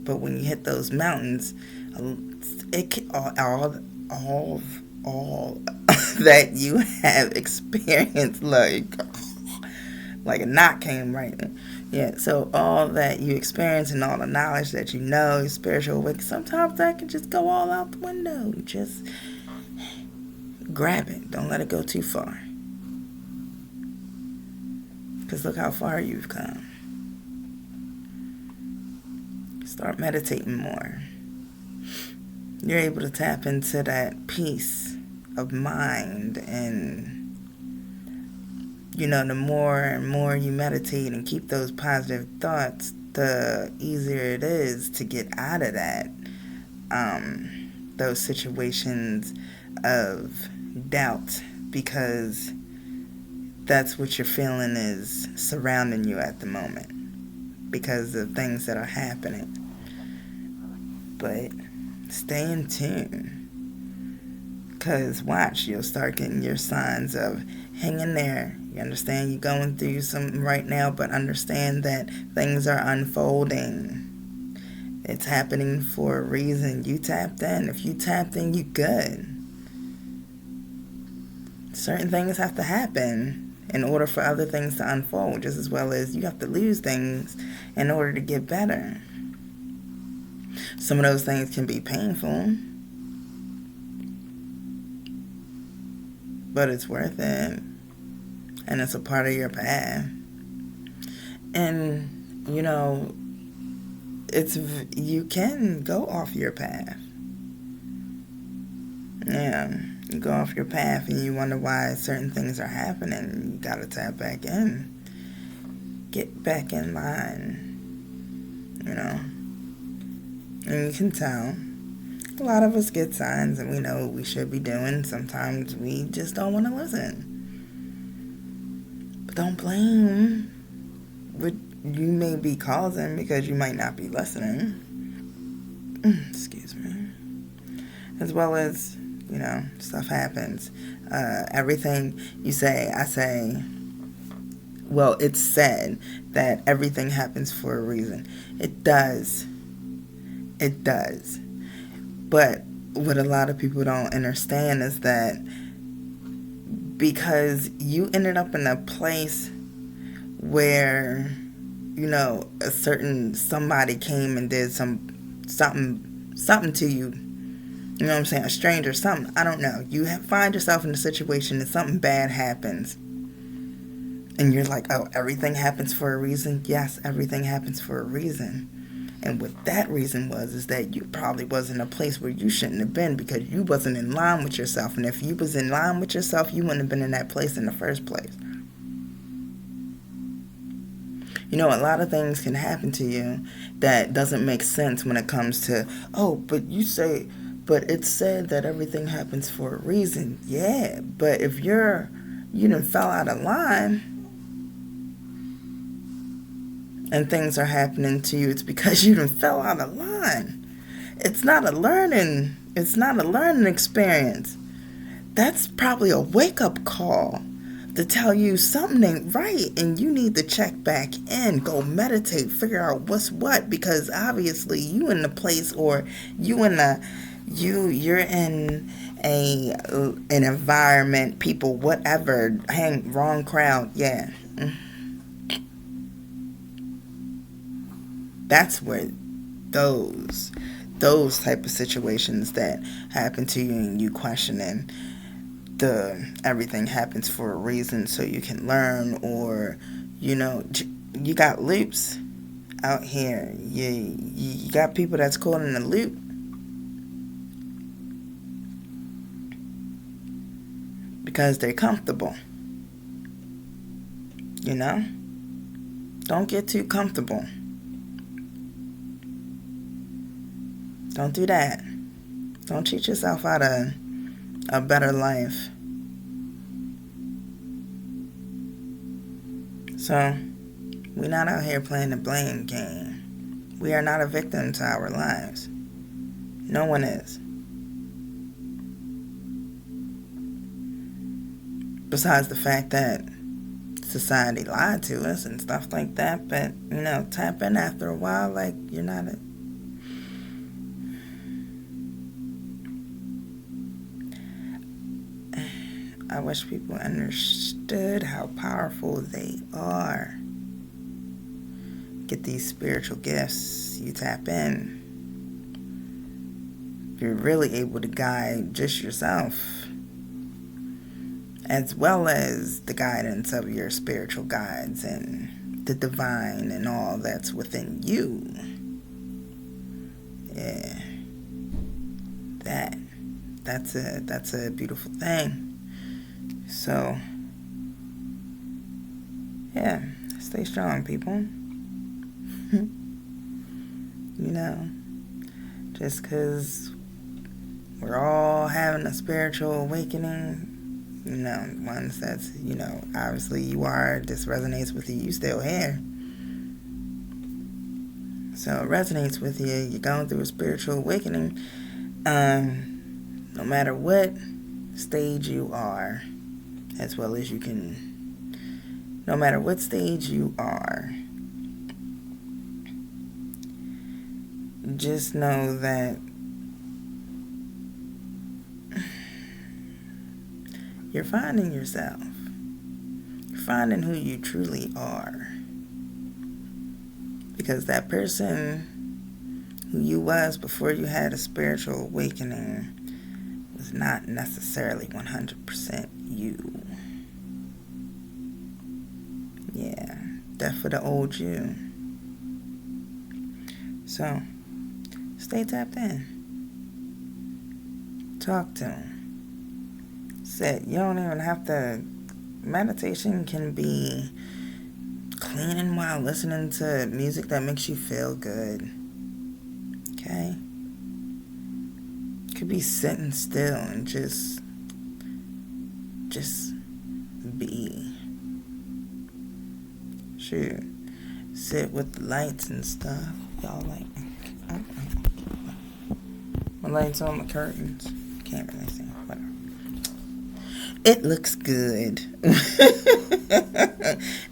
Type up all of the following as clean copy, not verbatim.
But when you hit those mountains, it can, all that you have experienced, like a knot came right in. Yeah, so all that you experience and all the knowledge that you know, your spiritual awakening, sometimes that can just go all out the window. Just grab it. Don't let it go too far. Because look how far you've come. Start meditating more. You're able to tap into that peace of mind, and the more and more you meditate and keep those positive thoughts, the easier it is to get out of those situations of doubt, because that's what you're feeling is surrounding you at the moment because of things that are happening. But stay in tune, because watch, you'll start getting your signs of hang in there. You understand you're going through something right now, but understand that things are unfolding. It's happening for a reason. You tapped in. If you tapped in, you good. Certain things have to happen in order for other things to unfold, just as well as you have to lose things in order to get better. Some of those things can be painful, but it's worth it. And it's a part of your path. And, you can go off your path. Yeah, you go off your path and you wonder why certain things are happening. You gotta tap back in. Get back in line. And you can tell. A lot of us get signs and we know what we should be doing. Sometimes we just don't want to listen. But don't blame what you may be causing because you might not be listening. Excuse me. As well as, stuff happens. Everything you say, I say. Well, it's said that everything happens for a reason. It does. It does. But what a lot of people don't understand is that because you ended up in a place where, a certain somebody came and did something to you. You know what I'm saying? A stranger, something. I don't know. You find yourself in a situation and something bad happens. And you're like, oh, everything happens for a reason? Yes, everything happens for a reason. And what that reason is that you probably was in a place where you shouldn't have been because you wasn't in line with yourself. And if you was in line with yourself, you wouldn't have been in that place in the first place. A lot of things can happen to you that doesn't make sense when it comes to, but it's said that everything happens for a reason. Yeah, but if you done fell out of line and things are happening to you, it's because you done fell out of line. It's not a learning experience. That's probably a wake-up call to tell you something ain't right and you need to check back in, go meditate, figure out what's what, because obviously you in the place or you're in an environment, people, whatever, wrong crowd, yeah. That's where those type of situations that happen to you and you questioning everything happens for a reason so you can learn, or you got loops out here. You got people that's caught in a loop. Because they're comfortable. Don't get too comfortable. Don't do that. Don't cheat yourself out of a better life. So, we're not out here playing the blame game. We are not a victim to our lives. No one is. Besides the fact that society lied to us and stuff like that, but, tap in after a while, like, you're not I wish people understood how powerful they are. Get these spiritual gifts, you tap in. You're really able to guide just yourself, as well as the guidance of your spiritual guides and the divine and all that's within you. Yeah. That's a beautiful thing. So, yeah, stay strong, people. Just because we're all having a spiritual awakening, ones that's, obviously you are, this resonates with you, you still here. So it resonates with you, you're going through a spiritual awakening, no matter what stage you are, as well as you can, no matter what stage you are, just know that you're finding yourself. You're finding who you truly are. Because that person who you was before you had a spiritual awakening was not necessarily 100% you. Yeah, death for the old you. So, stay tapped in. Talk to him. Sit. You don't even have to. Meditation can be cleaning while listening to music that makes you feel good. Okay? Could be sitting still and just be. Shoot. Sit with the lights and stuff. Y'all like, my lights on, my curtains. Can't really see. Whatever. It looks good.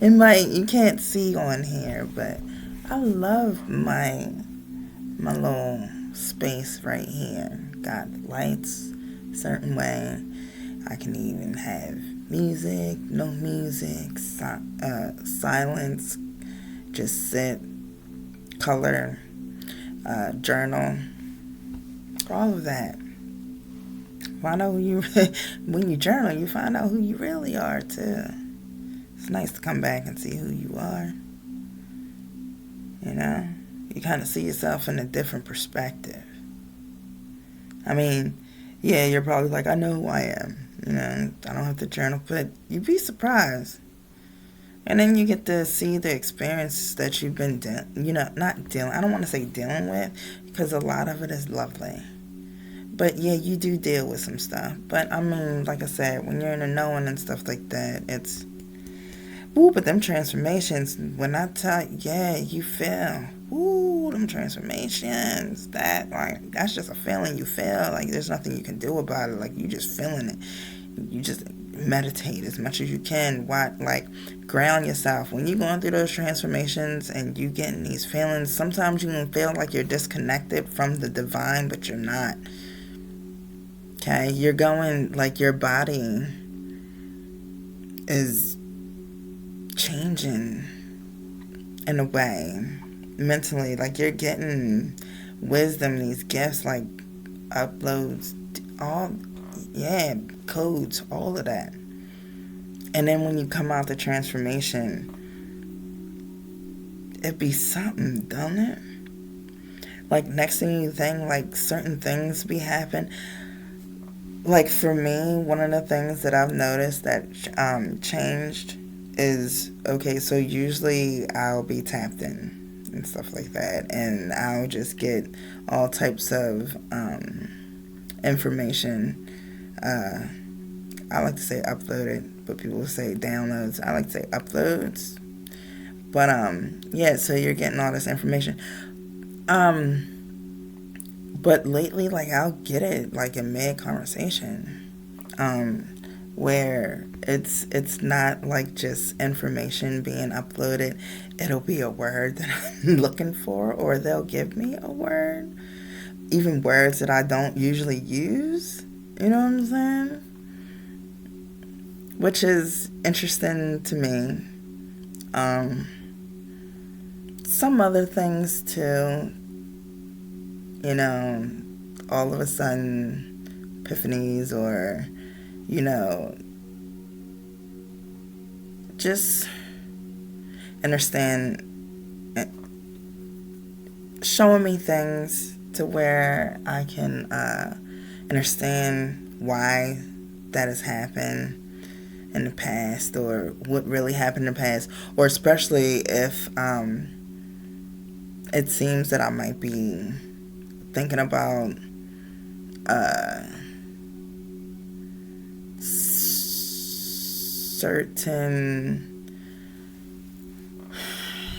You can't see on here, but I love my little space right here. Got lights a certain way. I can even have music, no music, silence, just sit, color, journal, all of that. Find out who you, when you journal, you find out who you really are too. It's nice to come back and see who you are. You kind of see yourself in a different perspective. I mean, yeah, you're probably like, I know who I am. I don't have to journal, but you'd be surprised. And then you get to see the experience that you've been, I don't want to say dealing with, because a lot of it is lovely. But yeah, you do deal with some stuff. But I mean, like I said, when you're in the knowing and stuff like that, it's, but them transformations, when I tell, yeah, you feel, them transformations, that's just a feeling you feel. Like, there's nothing you can do about it. Like, you just feeling it. You just meditate as much as you can. Ground yourself. When you're going through those transformations and you getting these feelings, sometimes you can feel like you're disconnected from the divine, but you're not. Okay? You're going, your body is changing in a way. Mentally, you're getting wisdom, these gifts, uploads, codes, all of that. And then when you come out the transformation, it be something, don't it? Next thing you think, certain things be happen. For me, one of the things that I've noticed that changed is, okay, so usually I'll be tapped in and stuff like that, and I'll just get all types of information. I like to say uploaded, but people will say downloads. I like to say uploads. But yeah, so you're getting all this information. But lately, I'll get it in mid conversation, where it's not just information being uploaded. It'll be a word that I'm looking for, or they'll give me a word, even words that I don't usually use. You know what I'm saying? which is interesting to me. Some other things too, you know, all of a sudden epiphanies, or, you know, just understand, showing me things to where I can understand why that has happened in the past, or what really happened in the past, or especially if it seems that I might be thinking about certain,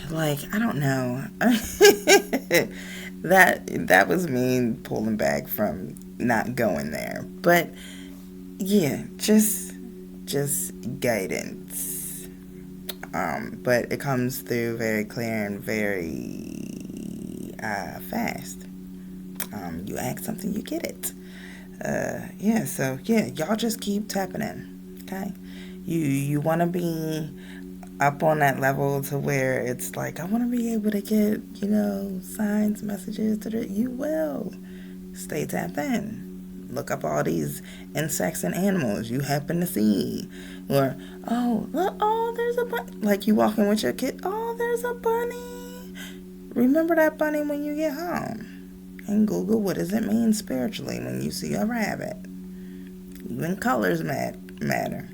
like, I don't know. That was me pulling back from not going there. But yeah, just guidance. But it comes through very clear and very fast. You ask something, you get it. Yeah, so yeah, y'all just keep tapping in. Okay, you want to be up on that level to where it's like, I want to be able to get, signs, messages, you will. Stay tapped in. Look up all these insects and animals you happen to see. Or, oh, look, oh, there's a bunny. Like, you walking with your kid, oh, there's a bunny. Remember that bunny when you get home. And Google, what does it mean spiritually when you see a rabbit? Even colors matter.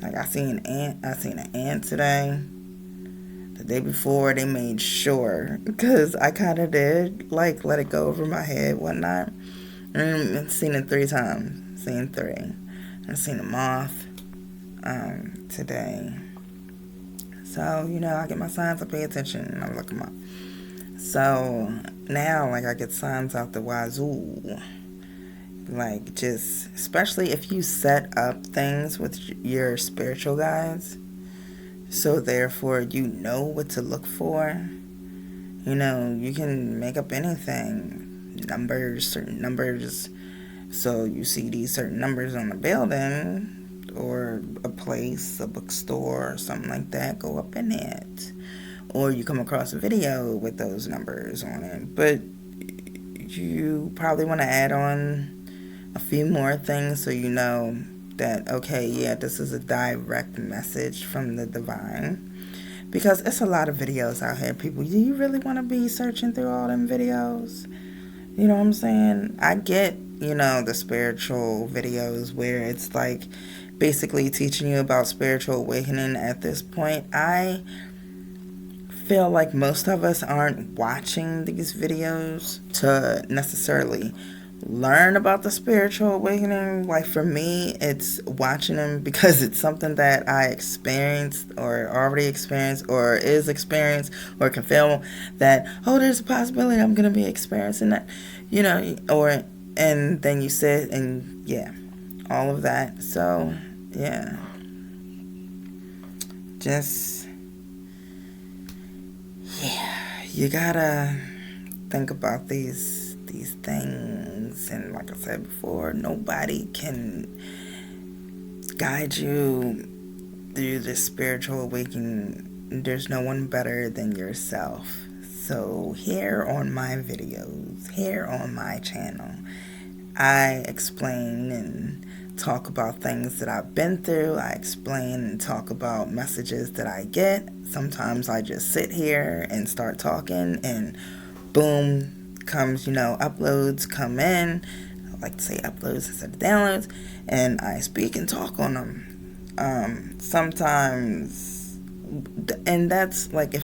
Like, I seen an ant today. The day before, they made sure, because I kind of did, like, let it go over my head, whatnot. And I've seen it 3 times. Seen 3. I've seen a moth today. So, I get my signs, I pay attention, and I look them up. So, now, like, I get signs out the wazoo. Like, just, especially if you set up things with your spiritual guides, so therefore you know what to look for. You can make up anything. Numbers, certain numbers. So you see these certain numbers on a building, or a place, a bookstore, or something like that, go up in it. Or you come across a video with those numbers on it. But you probably want to add on a few more things so you know that, okay, yeah, this is a direct message from the divine. Because it's a lot of videos out here. People, do you really want to be searching through all them videos? You know what I'm saying? I get, the spiritual videos where it's like basically teaching you about spiritual awakening at this point. I feel like most of us aren't watching these videos to necessarily learn about the spiritual awakening. Like, for me, it's watching them because it's something that I experienced, or already experienced, or is experienced, or can feel that, oh, there's a possibility I'm going to be experiencing that, and then you sit and, yeah, all of that. So, yeah, just, yeah, you gotta think about these things. And like I said before, nobody can guide you through this spiritual awakening. There's no one better than yourself. So here on my videos, here on my channel, I explain and talk about things that I've been through. I explain and talk about messages that I get. Sometimes I just sit here and start talking, and boom, comes, uploads come in. I like to say uploads instead of downloads, and I speak and talk on them. Sometimes, and that's like if